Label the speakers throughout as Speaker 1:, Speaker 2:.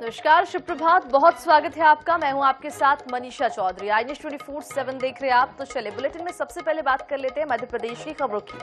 Speaker 1: नमस्कार, शुभ प्रभात, बहुत स्वागत है आपका। मैं हूं आपके साथ मनीषा चौधरी। आज न्यूज़ 24/7 देख रहे हैं आप। तो चलिए बुलेटिन में सबसे पहले बात कर लेते हैं मध्य प्रदेश की खबरों की।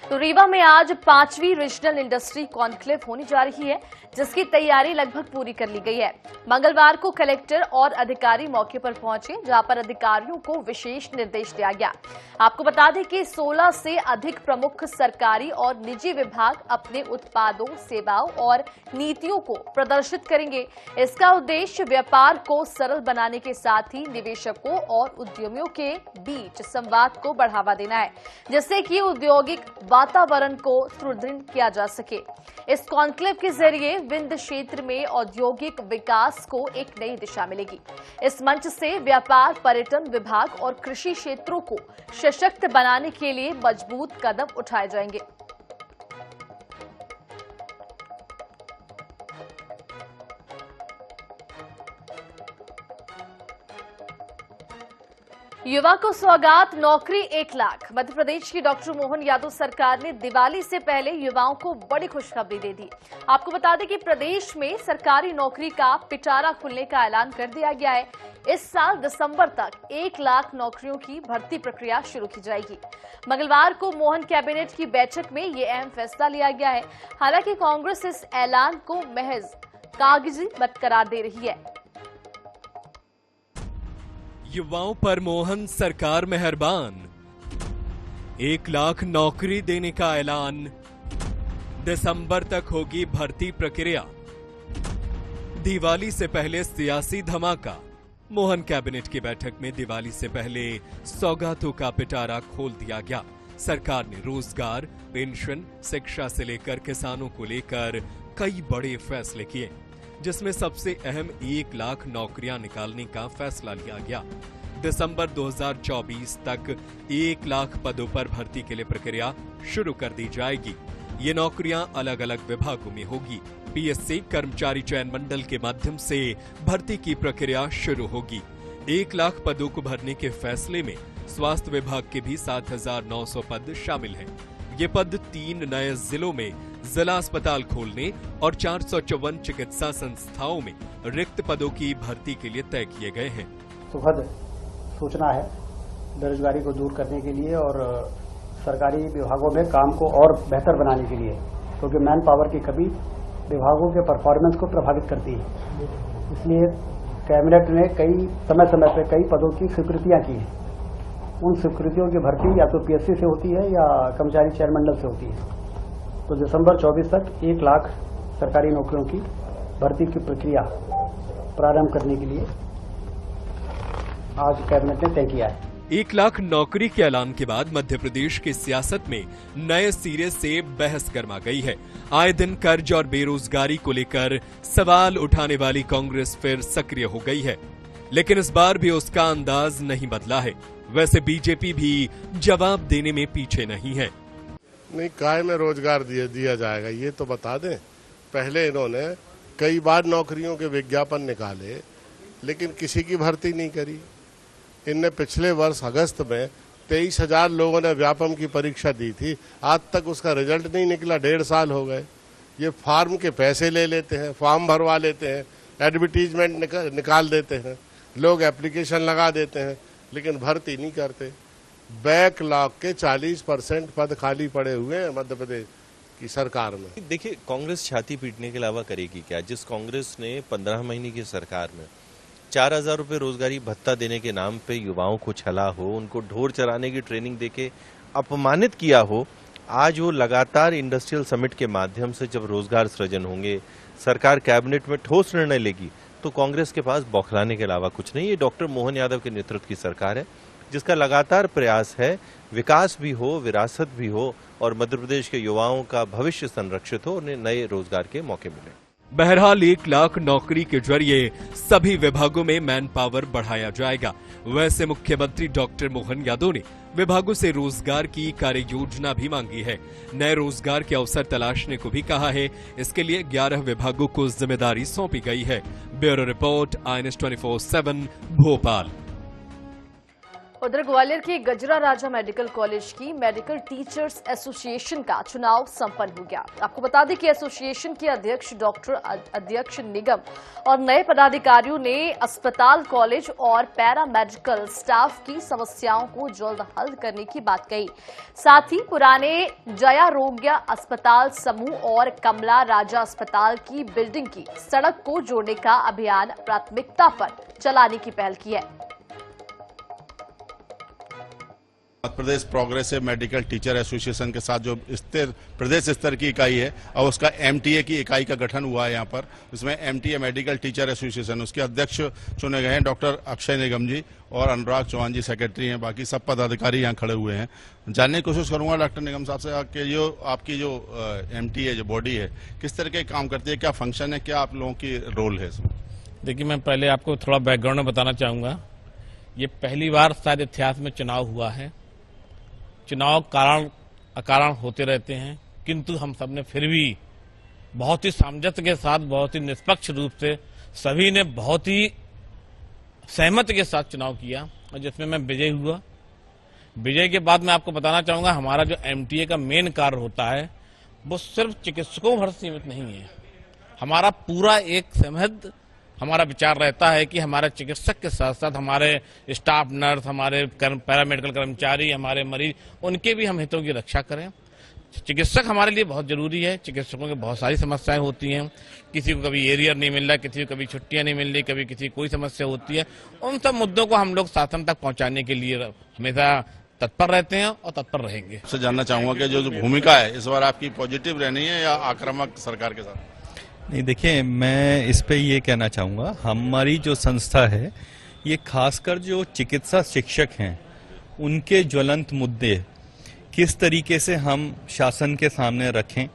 Speaker 1: तो रीवा में आज 5वीं रीजनल इंडस्ट्री कॉन्क्लेव होने जा रही है, जिसकी तैयारी लगभग पूरी कर ली गई है। मंगलवार को कलेक्टर और अधिकारी मौके पर पहुंचे, जहां पर अधिकारियों को विशेष निर्देश दिया गया। आपको बता दें कि 16 से अधिक प्रमुख सरकारी और निजी विभाग अपने उत्पादों, सेवाओं और नीतियों को प्रदर्शित करेंगे। इसका उद्देश्य व्यापार को सरल बनाने के साथ ही निवेशकों और उद्यमियों के बीच संवाद को बढ़ावा देना है, जिससे कि औद्योगिक वातावरण को सुदृढ़ किया जा सके। इस कॉन्क्लेव के जरिए विंध्य क्षेत्र में औद्योगिक विकास को एक नई दिशा मिलेगी। इस मंच से व्यापार, पर्यटन विभाग और कृषि क्षेत्रों को सशक्त बनाने के लिए मजबूत कदम उठाए जाएंगे। युवा को सौगात, नौकरी 1 लाख। मध्य प्रदेश की डॉक्टर मोहन यादव सरकार ने दिवाली से पहले युवाओं को बड़ी खुशखबरी दे दी। आपको बता दें कि प्रदेश में सरकारी नौकरी का पिटारा खुलने का ऐलान कर दिया गया है। इस साल दिसंबर तक 1 लाख नौकरियों की भर्ती प्रक्रिया शुरू की जाएगी। मंगलवार को मोहन कैबिनेट की बैठक में ये अहम फैसला लिया गया है। हालांकि कांग्रेस इस ऐलान को महज कागजी मत करार दे रही है।
Speaker 2: युवाओं पर मोहन सरकार मेहरबान, 1 लाख नौकरी देने का ऐलान। दिसंबर तक होगी भर्ती प्रक्रिया। दिवाली से पहले सियासी धमाका। मोहन कैबिनेट की बैठक में दिवाली से पहले सौगातों का पिटारा खोल दिया गया। सरकार ने रोजगार, पेंशन, शिक्षा से लेकर किसानों को लेकर कई बड़े फैसले किए, जिसमें सबसे अहम 1 लाख नौकरियां निकालने का फैसला लिया गया। दिसंबर 2024 तक 1 लाख पदों पर भर्ती के लिए प्रक्रिया शुरू कर दी जाएगी। ये नौकरियां अलग अलग विभागों में होगी। पीएससी कर्मचारी चयन मंडल के माध्यम से भर्ती की प्रक्रिया शुरू होगी। 1 लाख पदों को भरने के फैसले में स्वास्थ्य विभाग के भी 7,900 पद शामिल हैं। ये पद 3 नए जिलों में जिला अस्पताल खोलने और 454 चिकित्सा संस्थाओं में रिक्त पदों की भर्ती के लिए तय किए गए हैं।
Speaker 3: सुखद सूचना है बेरोजगारी को दूर करने के लिए और सरकारी विभागों में काम को और बेहतर बनाने के लिए, क्योंकि मैन पावर की कमी विभागों के परफॉर्मेंस को प्रभावित करती है। इसलिए कैबिनेट ने समय समय पर कई पदों की स्वीकृतियां की हैं। उन स्वीकृतियों की भर्ती या तो पीएससी से होती है या कर्मचारी चयन मंडल से होती है। तो दिसंबर 24 तक 1 लाख सरकारी नौकरियों की भर्ती की प्रक्रिया प्रारंभ करने के लिए आज कैबिनेट ने तय किया है।
Speaker 2: 1 लाख नौकरी के ऐलान के बाद मध्य प्रदेश की सियासत में नए सिरे से बहस गर्मा गई है। आए दिन कर्ज और बेरोजगारी को लेकर सवाल उठाने वाली कांग्रेस फिर सक्रिय हो गई है, लेकिन इस बार भी उसका अंदाज नहीं बदला है। वैसे बीजेपी भी जवाब देने में पीछे नहीं है।
Speaker 4: नहीं, काय में रोजगार दिया जाएगा ये तो बता दें। पहले इन्होंने कई बार नौकरियों के विज्ञापन निकाले, लेकिन किसी की भर्ती नहीं करी। इनने पिछले वर्ष अगस्त में 23,000 लोगों ने व्यापम की परीक्षा दी थी, आज तक उसका रिजल्ट नहीं निकला। 1.5 साल हो गए। ये फार्म के पैसे ले लेते हैं, फॉर्म भरवा लेते हैं, एडवर्टीजमेंट निकाल देते हैं, लोग एप्लीकेशन लगा देते हैं, लेकिन भर्ती नहीं करते। बैकलॉग के 40% पद खाली पड़े हुए हैं मध्य प्रदेश की सरकार में।
Speaker 5: देखिए, कांग्रेस छाती पीटने के अलावा करेगी क्या? जिस कांग्रेस ने 15 महीने की सरकार में 4,000 रुपये रोजगारी भत्ता देने के नाम पे युवाओं को छला हो, उनको ढोर चराने की ट्रेनिंग देके अपमानित किया हो, आज वो लगातार इंडस्ट्रियल समिट के माध्यम से जब रोजगार सृजन होंगे, सरकार कैबिनेट में ठोस निर्णय लेगी, तो कांग्रेस के पास बौखलाने के अलावा कुछ नहीं। ये डॉक्टर मोहन यादव के नेतृत्व की सरकार है, जिसका लगातार प्रयास है विकास भी हो, विरासत भी हो और मध्य प्रदेश के युवाओं का भविष्य संरक्षित हो, उन्हें नए रोजगार के मौके मिले।
Speaker 2: बहरहाल 1 लाख नौकरी के जरिए सभी विभागों में मैन पावर बढ़ाया जाएगा। वैसे मुख्यमंत्री डॉक्टर मोहन यादव ने विभागों से रोजगार की कार्य योजना भी मांगी है। नए रोजगार के अवसर तलाशने को भी कहा है। इसके लिए 11 विभागों को जिम्मेदारी सौंपी गई है। Bureau report, INS 24/7 Bhopal.
Speaker 1: उधर ग्वालियर के गजरा राजा मेडिकल कॉलेज की मेडिकल टीचर्स एसोसिएशन का चुनाव संपन्न हो गया। आपको बता दें कि एसोसिएशन के अध्यक्ष डॉक्टर अध्यक्ष निगम और नए पदाधिकारियों ने अस्पताल, कॉलेज और पैरामेडिकल स्टाफ की समस्याओं को जल्द हल करने की बात कही। साथ ही पुराने जयारोग्य अस्पताल समूह और कमला राजा अस्पताल की बिल्डिंग की सड़क को जोड़ने का अभियान प्राथमिकता पर चलाने की पहल की है।
Speaker 6: Madhya Pradesh progressive medical teacher association के साथ जो प्रदेश स्तर की इकाई है और उसका एमटीए की इकाई का गठन हुआ है यहाँ पर, इसमें एमटीए मेडिकल टीचर एसोसिएशन उसके अध्यक्ष चुने गए हैं डॉक्टर अक्षय निगम जी और अनुराग चौहान जी सेक्रेटरी हैं। बाकी सब पदाधिकारी यहाँ खड़े हुए हैं। जानने की कोशिश करूंगा डॉक्टर निगम साहब से कि जो आपकी जो एमटीए जो बॉडी है किस तरह के काम करती है, क्या फंक्शन है, क्या आप लोगों की रोल है इसमें?
Speaker 7: देखिए, मैं पहले आपको थोड़ा बैकग्राउंड में बताना चाहूंगा। ये पहली बार शायद इतिहास में चुनाव हुआ है। चुनाव कारण अकारण होते रहते हैं, किंतु हम सब ने फिर भी बहुत ही सामंजस्य के साथ, बहुत ही निष्पक्ष रूप से सभी ने बहुत ही सहमति के साथ चुनाव किया और जिसमें मैं विजय हुआ। विजय के बाद मैं आपको बताना चाहूंगा, हमारा जो एमटीए का मेन कार्य होता है वो सिर्फ चिकित्सकों भर सीमित नहीं है। हमारा पूरा एक समृद्ध हमारा विचार रहता है कि हमारे चिकित्सक के साथ साथ हमारे स्टाफ नर्स, हमारे पैरामेडिकल कर्मचारी, हमारे मरीज, उनके भी हम हितों की रक्षा करें। चिकित्सक हमारे लिए बहुत जरूरी है। चिकित्सकों की बहुत सारी समस्याएं होती हैं। किसी को कभी एरियर नहीं मिल रहा, किसी को कभी छुट्टियां नहीं मिल रही, कभी किसी कोई समस्या होती है। उन सब मुद्दों को हम लोग शासन तक पहुंचाने के लिए हमेशा तत्पर रहते हैं और तत्पर रहेंगे।
Speaker 6: आपसे जानना चाहूंगा कि जो भूमिका है इस बार आपकी पॉजिटिव रहनी है या आक्रामक सरकार के साथ?
Speaker 8: नहीं, देखिए, मैं इस पे ये कहना चाहूँगा, हमारी जो संस्था है ये खासकर जो चिकित्सा शिक्षक हैं उनके ज्वलंत मुद्दे किस तरीके से हम शासन के सामने रखें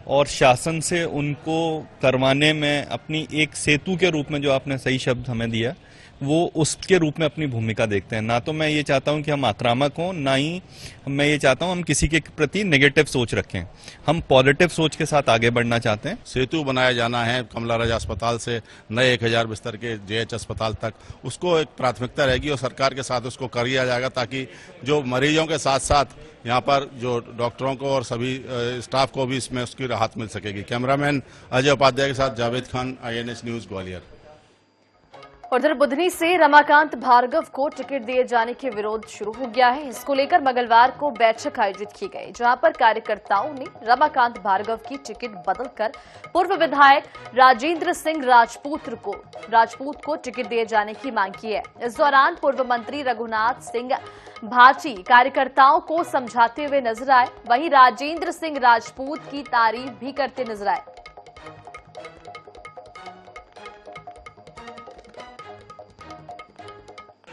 Speaker 8: और शासन से उनको करवाने में अपनी एक सेतु के रूप में, जो आपने सही शब्द हमें दिया, वो उसके रूप में अपनी भूमिका देखते हैं। ना तो मैं ये चाहता हूं कि हम आक्रामक हों, ना ही मैं ये चाहता हूं हम किसी के प्रति नेगेटिव सोच रखें। हम पॉजिटिव सोच के साथ आगे बढ़ना चाहते हैं।
Speaker 6: सेतु बनाया जाना है कमला राजा अस्पताल से नए 1000 बिस्तर के जेएच अस्पताल तक, उसको एक प्राथमिकता रहेगी और सरकार के साथ उसको किया जाएगा ताकि जो मरीजों के साथ साथ यहाँ पर जो डॉक्टरों को और सभी स्टाफ को भी इसमें उसकी राहत मिल सकेगी। कैमरामैन अजय उपाध्याय के साथ जावेद खान, INH न्यूज, ग्वालियर।
Speaker 1: उधर बुधनी से रमाकांत भार्गव को टिकट दिए जाने के विरोध शुरू हो गया है। इसको लेकर मंगलवार को बैठक आयोजित की गई, जहां पर कार्यकर्ताओं ने रमाकांत भार्गव की टिकट बदलकर पूर्व विधायक राजेंद्र सिंह राजपूत को टिकट दिए जाने की मांग की है। इस दौरान पूर्व मंत्री रघुनाथ सिंह भाटी कार्यकर्ताओं को समझाते हुए नजर आए, वहीं राजेंद्र सिंह राजपूत की तारीफ भी करते नजर आए।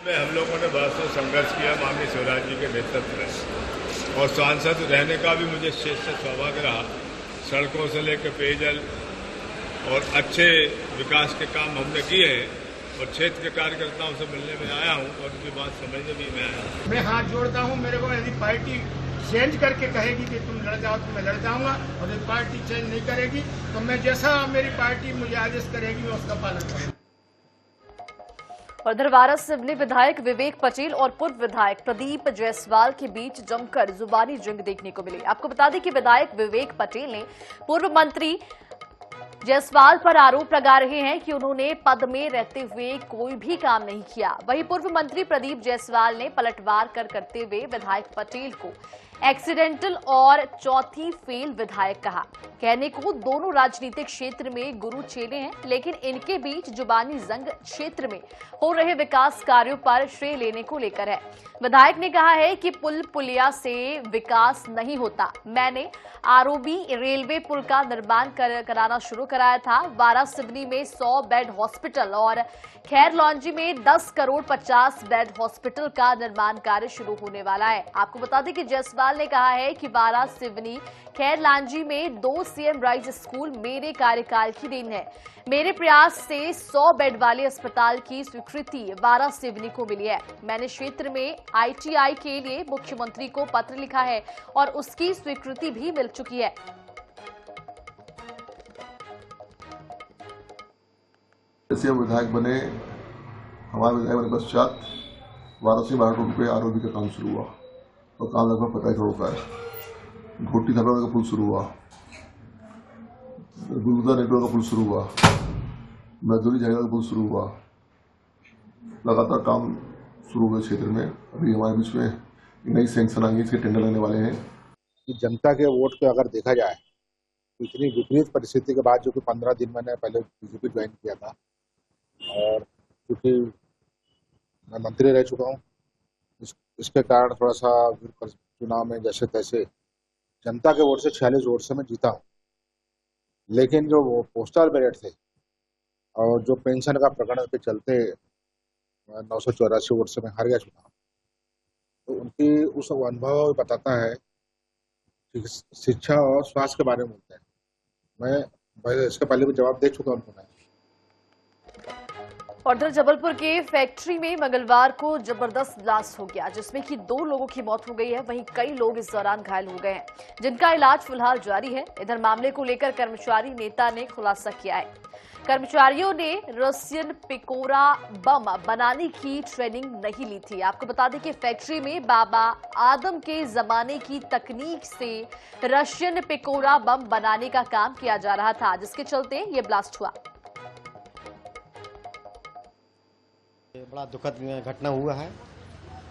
Speaker 9: हम लोगों ने बहुत से संघर्ष किया माननीय शिवराज जी के नेतृत्व में, और सांसद रहने का भी मुझे क्षेत्र से सौभाग्य रहा। सड़कों से लेकर पेयजल और अच्छे विकास के काम हमने किए हैं और क्षेत्र के कार्यकर्ताओं से मिलने में आया हूं और उनकी बात समझने भी मैं आया हूं।
Speaker 10: मैं हाथ जोड़ता हूं। मेरे को यदि पार्टी चेंज करके कहेगी कि तुम लड़ जाओ तो मैं लड़ जाऊंगा, और यदि पार्टी चेंज नहीं करेगी तो मैं जैसा मेरी पार्टी मुझे आदेश करेगी मैं उसका पालन करूंगा।
Speaker 1: उधर वारासिवनी विधायक विवेक पटेल और पूर्व विधायक प्रदीप जायसवाल के बीच जमकर जुबानी जंग देखने को मिली। आपको बता दें कि विधायक विवेक पटेल ने पूर्व मंत्री जायसवाल पर आरोप लगा रहे हैं कि उन्होंने पद में रहते हुए कोई भी काम नहीं किया। वहीं पूर्व मंत्री प्रदीप जायसवाल ने पलटवार करते हुए विधायक पटेल को एक्सीडेंटल और चौथी फेल विधायक कहा। कहने को दोनों राजनीतिक क्षेत्र में गुरु चेले हैं, लेकिन इनके बीच जुबानी जंग क्षेत्र में हो रहे विकास कार्यों पर श्रेय लेने को लेकर है। विधायक ने कहा है कि पुल पुलिया से विकास नहीं होता। मैंने आरओबी रेलवे पुल का निर्माण कराना शुरू कराया था। वारासिवनी में 100 बेड हॉस्पिटल और खैर लॉन्जी में 10 करोड़ 50 बेड हॉस्पिटल का निर्माण कार्य शुरू होने वाला है। आपको बता दें कि जायसवाल ने कहा है कि वारासिवनी खैर लांजी में 2 CM राइज स्कूल मेरे कार्यकाल की देन है। मेरे प्रयास से 100 बेड वाले अस्पताल की स्वीकृति वारासिवनी को मिली है। मैंने क्षेत्र में ITI के लिए मुख्यमंत्री को पत्र लिखा है और उसकी स्वीकृति भी मिल चुकी है।
Speaker 11: जैसे हम विधायक बने, हमारे विधायक बने पश्चात 12 करोड़ रुपये आरओबी का काम शुरू हुआ और काम लगभग 25 करोड़ का है। घोटी धरना का पुल शुरू हुआ, गुलबर्गा नेटवर्क का पुल शुरू हुआ, मैदुरी जगह का पुल शुरू हुआ। लगातार काम शुरू हुए क्षेत्र में। अभी हमारे बीच में नई सैंक्शन आएंगे, इसके टेंडर लगने वाले हैं।
Speaker 12: जनता के वोट को अगर देखा जाए तो इतनी विपरीत परिस्थिति के बाद जो कि 15 दिन मैंने पहले बीजेपी ज्वाइन किया था और क्योंकि मैं मंत्री रह चुका हूँ, इसके कारण थोड़ा सा चुनाव में जैसे तैसे जनता के वोट से 46 वोट से मैं जीता हूँ। लेकिन जो वो पोस्टल बैलेट थे और जो पेंशन का प्रकरण के चलते 984 वोट से मैं हार गया चुनाव, तो उनकी उस अनुभव बताता है कि शिक्षा और स्वास्थ्य के बारे में बोलते हैं। मैं इसके पहले भी जवाब दे चुका हूँ।
Speaker 1: और उधर जबलपुर के फैक्ट्री में मंगलवार को जबरदस्त ब्लास्ट हो गया, जिसमें कि 2 लोगों की मौत हो गई है। वहीं कई लोग इस दौरान घायल हो गए हैं, जिनका इलाज फिलहाल जारी है। इधर मामले को लेकर कर्मचारी नेता ने खुलासा किया है। कर्मचारियों ने रशियन पिकोरा बम बनाने की ट्रेनिंग नहीं ली थी। आपको बता दें कि फैक्ट्री में बाबा आदम के जमाने की तकनीक से रशियन पिकोरा बम बनाने का काम किया जा रहा था, जिसके चलते ये ब्लास्ट हुआ।
Speaker 13: बड़ा दुखद घटना हुआ है,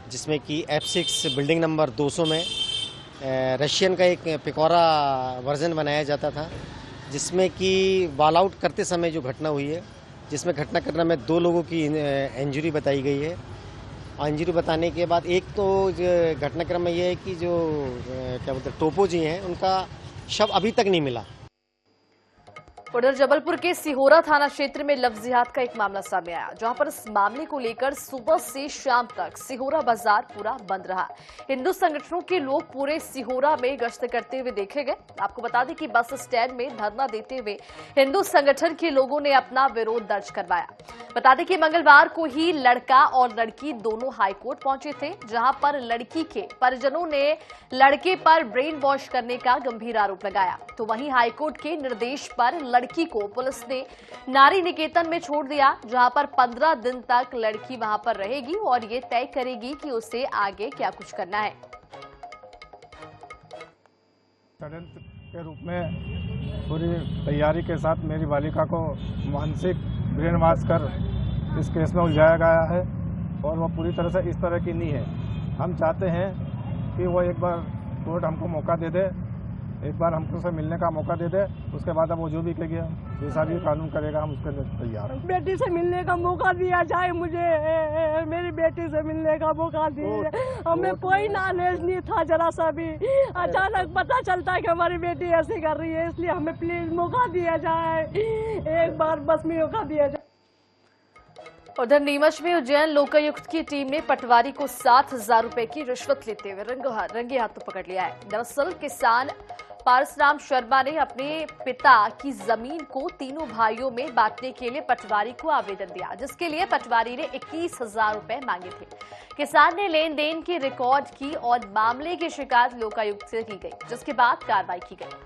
Speaker 13: जिसमें कि F6 बिल्डिंग नंबर 200 में रशियन का एक पिकोरा वर्जन बनाया जाता था, जिसमें कि वॉल आउट करते समय जो घटना हुई है, जिसमें घटनाक्रम में 2 लोगों की इंजरी बताई गई है। और इंजरी बताने के बाद एक तो घटनाक्रम में यह है कि जो क्या बोलते हैं टोपो जी हैं, उनका शव अभी तक नहीं मिला।
Speaker 1: उधर जबलपुर के सिहोरा थाना क्षेत्र में लव जिहाद का एक मामला सामने आया, जहां पर इस मामले को लेकर सुबह से शाम तक सिहोरा बाजार पूरा बंद रहा। हिंदू संगठनों के लोग पूरे सिहोरा में गश्त करते हुए देखे गए। आपको बता दें कि बस स्टैंड में धरना देते हुए हिंदू संगठन के लोगों ने अपना विरोध दर्ज करवाया। बता दें कि मंगलवार को ही लड़का और लड़की दोनों हाईकोर्ट पहुंचे थे, जहां पर लड़की के परिजनों ने लड़के पर ब्रेन वॉश करने का गंभीर आरोप लगाया। तो वहीं हाईकोर्ट के निर्देश पर लड़की को पुलिस ने नारी निकेतन में छोड़ दिया, जहां पर 15 दिन तक लड़की वहां पर रहेगी और ये तय करेगी कि उसे आगे क्या कुछ करना है।
Speaker 14: षड्यंत्र के रूप में पूरी तैयारी के साथ मेरी बालिका को मानसिक ब्रेन वॉश कर इस केस में उलझाया गया है और वो पूरी तरह से इस तरह की नहीं है। हम चाहते हैं कि वो एक बार कोर्ट हमको मौका दे दे, एक बार हमको से मिलने का मौका दे दे, उसके बाद अब वो जो भी कहेगी, जैसा भी कानून करेगा हम उसके लिए तैयार हैं।
Speaker 15: बेटी से मिलने का मौका दिया जाए, मुझे मेरी बेटी से मिलने का मौका दिया। हमें कोई नॉलेज नहीं था जरा सा भी, अचानक पता चलता है कि हमारी बेटी ऐसी कर रही है, इसलिए हमें प्लीज मौका दिया जाए, एक बार बस मौका दिया जाए।
Speaker 1: उधर नीमच में उज्जैन लोकायुक्त की टीम ने पटवारी को 7,000 रुपए की रिश्वत लेते हुए रंगे हाथों पकड़ लिया है। दरअसल किसान पारसराम शर्मा ने अपने पिता की जमीन को तीनों भाइयों में बांटने के लिए पटवारी को आवेदन दिया, जिसके लिए पटवारी ने 21,000 रुपए मांगे थे। किसान ने लेन देन की रिकॉर्ड की और मामले की शिकायत लोकायुक्त से की गई, जिसके बाद कार्रवाई की गई।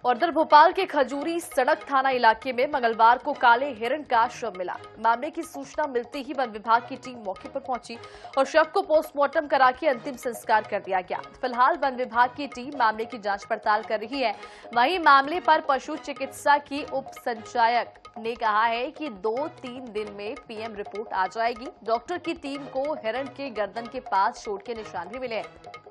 Speaker 1: और उधर भोपाल के खजूरी सड़क थाना इलाके में मंगलवार को काले हिरण का शव मिला। मामले की सूचना मिलते ही वन विभाग की टीम मौके पर पहुंची और शव को पोस्टमार्टम करा के अंतिम संस्कार कर दिया गया। फिलहाल वन विभाग की टीम मामले की जांच पड़ताल कर रही है। वहीं मामले पर पशु चिकित्सा की उप संचालक ने कहा है कि 2-3 दिन में पीएम रिपोर्ट आ जाएगी। डॉक्टर की टीम को हिरण के गर्दन के पास चोट के निशान भी मिले हैं।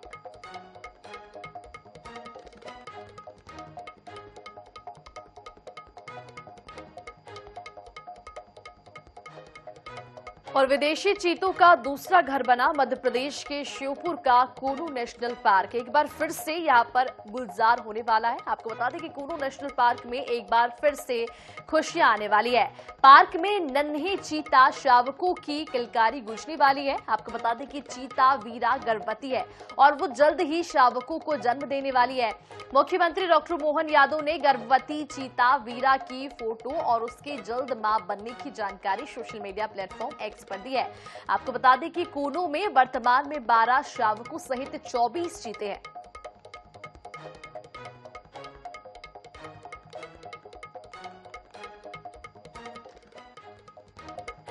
Speaker 1: और विदेशी चीतों का दूसरा घर बना मध्य प्रदेश के श्योपुर का कूनू नेशनल पार्क एक बार फिर से यहां पर गुलजार होने वाला है। आपको बता दें कि कूनू नेशनल पार्क में एक बार फिर से खुशियां आने वाली है। पार्क में नन्हे चीता शावकों की किलकारी गूंजने वाली है। आपको बता दें कि चीता वीरा गर्भवती है और वो जल्द ही शावकों को जन्म देने वाली है। मुख्यमंत्री डॉक्टर मोहन यादव ने गर्भवती चीता वीरा की फोटो और उसके जल्द मां बनने की जानकारी सोशल मीडिया प्लेटफॉर्म एक्स पर दी है। आपको बता दें कि कूनो में वर्तमान में 12 शावकों सहित 24 चीते हैं।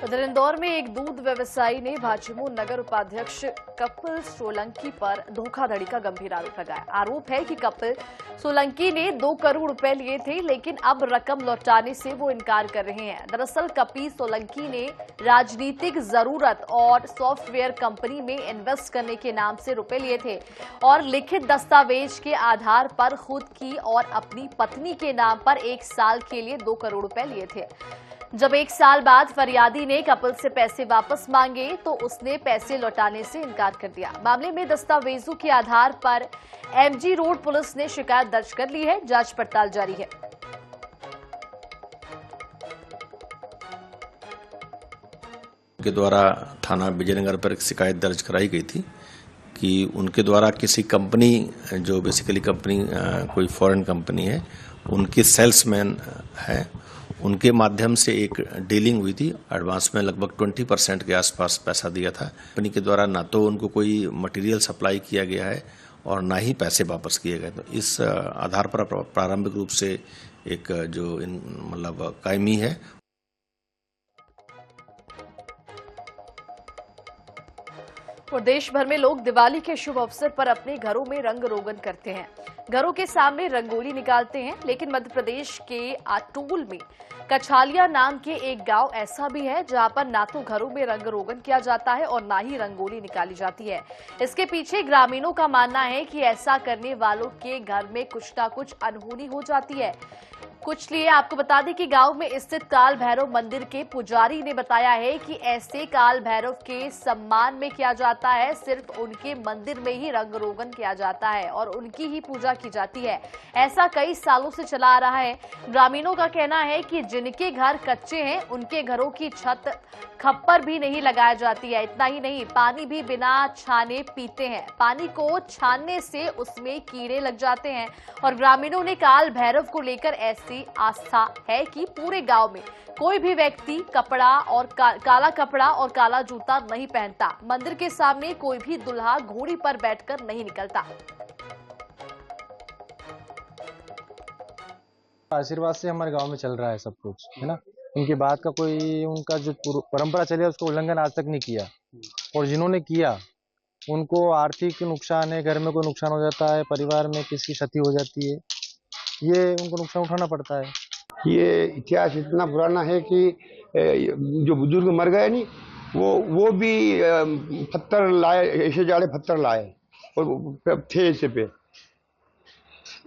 Speaker 1: उधर इंदौर में एक दूध व्यवसायी ने भाजपा नगर उपाध्यक्ष कपिल सोलंकी पर धोखाधड़ी का गंभीर आरोप लगाया। आरोप है कि कपिल सोलंकी ने 2 करोड़ रुपए लिए थे, लेकिन अब रकम लौटाने से वो इनकार कर रहे हैं। दरअसल कपिल सोलंकी ने राजनीतिक जरूरत और सॉफ्टवेयर कंपनी में इन्वेस्ट करने के नाम से रुपए लिए थे और लिखित दस्तावेज के आधार पर खुद की और अपनी पत्नी के नाम पर 1 साल के लिए 2 करोड़ रुपए लिए थे। जब 1 साल बाद फरियादी ने कपिल से पैसे वापस मांगे तो उसने पैसे लौटाने से इनकार कर दिया। मामले में दस्तावेजों के आधार पर एमजी रोड पुलिस ने शिकायत दर्ज कर ली है। जांच पड़ताल जारी है।
Speaker 16: के द्वारा थाना विजयनगर पर एक शिकायत दर्ज कराई गई थी कि उनके द्वारा किसी कंपनी, जो बेसिकली कंपनी कोई फॉरेन कंपनी है, उनके सेल्समैन है, उनके माध्यम से एक डीलिंग हुई थी। एडवांस में लगभग 20% के आसपास पैसा दिया था। कंपनी के द्वारा ना तो उनको कोई मटेरियल सप्लाई किया गया है और ना ही पैसे वापस किए गए। तो इस आधार पर प्रारंभिक रूप से एक जो मतलब कायमी है।
Speaker 1: और देश भर में लोग दिवाली के शुभ अवसर पर अपने घरों में रंग रोगन करते हैं, घरों के सामने रंगोली निकालते हैं। लेकिन मध्य प्रदेश के आटोल में कछालिया नाम के एक गांव ऐसा भी है जहां पर ना तो घरों में रंग रोगन किया जाता है और ना ही रंगोली निकाली जाती है। इसके पीछे ग्रामीणों का मानना है कि ऐसा करने वालों के घर में कुछ ना कुछ अनहोनी हो जाती है। कुछ लिए आपको बता दें कि गांव में स्थित काल भैरव मंदिर के पुजारी ने बताया है कि ऐसे काल भैरव के सम्मान में किया जाता है। सिर्फ उनके मंदिर में ही रंग रोगन किया जाता है और उनकी ही पूजा की जाती है। ऐसा कई सालों से चला आ रहा है। ग्रामीणों का कहना है कि जिनके घर कच्चे हैं उनके घरों की छत खप्पर भी नहीं लगाई जाती है। इतना ही नहीं, पानी भी बिना छाने पीते हैं। पानी को छानने से उसमें कीड़े लग जाते हैं। और ग्रामीणों ने काल भैरव को लेकर ऐसी आस्था है कि पूरे गांव में कोई भी व्यक्ति कपड़ा और काला कपड़ा और काला जूता नहीं पहनता। मंदिर के सामने कोई भी दुल्हा घोड़ी पर बैठकर नहीं निकलता।
Speaker 17: आशीर्वाद से हमारे गांव में चल रहा है सब कुछ, है ना। उनकी बात का कोई, उनका जो परंपरा चले उसको उल्लंघन आज तक नहीं किया। और जिन्होंने किया उनको आर्थिक नुकसान है, घर में कोई नुकसान हो जाता है, परिवार में किसी क्षति हो जाती है, ये उनको नुकसान उठाना पड़ता है।
Speaker 18: ये इतिहास इतना पुराना है कि जो बुजुर्ग मर गए नहीं, वो भी पत्थर लाए, ऐसे जाड़े पत्थर लाए और थे ऐसे पे।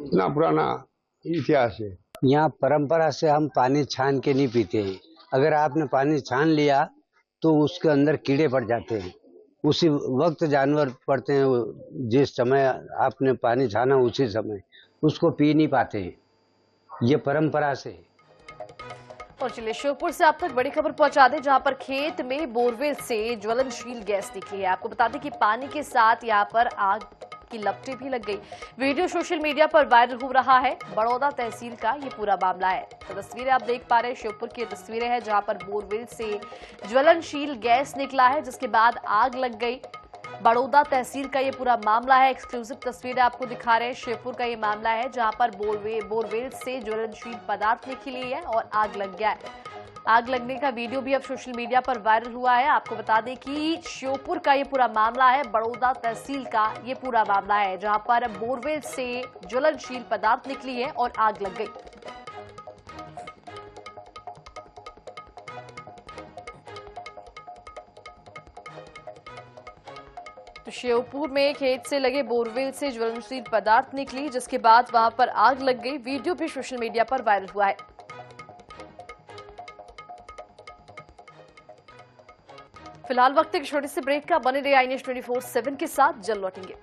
Speaker 18: इतना पुराना इतिहास है।
Speaker 19: यहाँ परंपरा से हम पानी छान के नहीं पीते हैं। अगर आपने पानी छान लिया तो उसके अंदर कीड़े पड़ जाते हैं। उसी वक्त जानवर पड़ते हैं। जिस समय आपने पानी छाना उसी समय उसको पी नहीं पाते हैं। ये परंपरा से।
Speaker 1: और चलिए श्योपुर से आप तक बड़ी खबर पहुंचा दें, जहां पर खेत में बोरवेल से ज्वलनशील गैस निकली है। आपको बता दें कि पानी के साथ यहां पर आग की लपटें भी लग गई। वीडियो सोशल मीडिया पर वायरल हो रहा है। बड़ौदा तहसील का ये पूरा मामला है। तो तस्वीरें आप देख पा रहे हैं, श्योपुर की तस्वीरें हैं जहां पर बोरवेल से ज्वलनशील गैस निकला है, जिसके बाद आग लग गई। बड़ौदा तहसील का ये पूरा मामला है। एक्सक्लूसिव तस्वीरें आपको दिखा रहे हैं। श्योपुर का ये मामला है जहां पर बोरवेल से ज्वलनशील पदार्थ निकली है और आग लग गया है। आग लगने का वीडियो भी अब सोशल मीडिया पर वायरल हुआ है। आपको बता दें कि श्योपुर का ये पूरा मामला है, बड़ौदा तहसील का ये पूरा मामला है, जहां पर बोरवेल से ज्वलनशील पदार्थ निकली है और आग लग गई। तो श्योपुर में खेत से लगे बोरवेल से ज्वलनशील पदार्थ निकली, जिसके बाद वहां पर आग लग गई। वीडियो भी सोशल मीडिया पर वायरल हुआ है। फिलहाल वक्त एक छोटे से ब्रेक का। बने रहिए आई न्यूज़ 24/7 के साथ। जल्द लौटेंगे।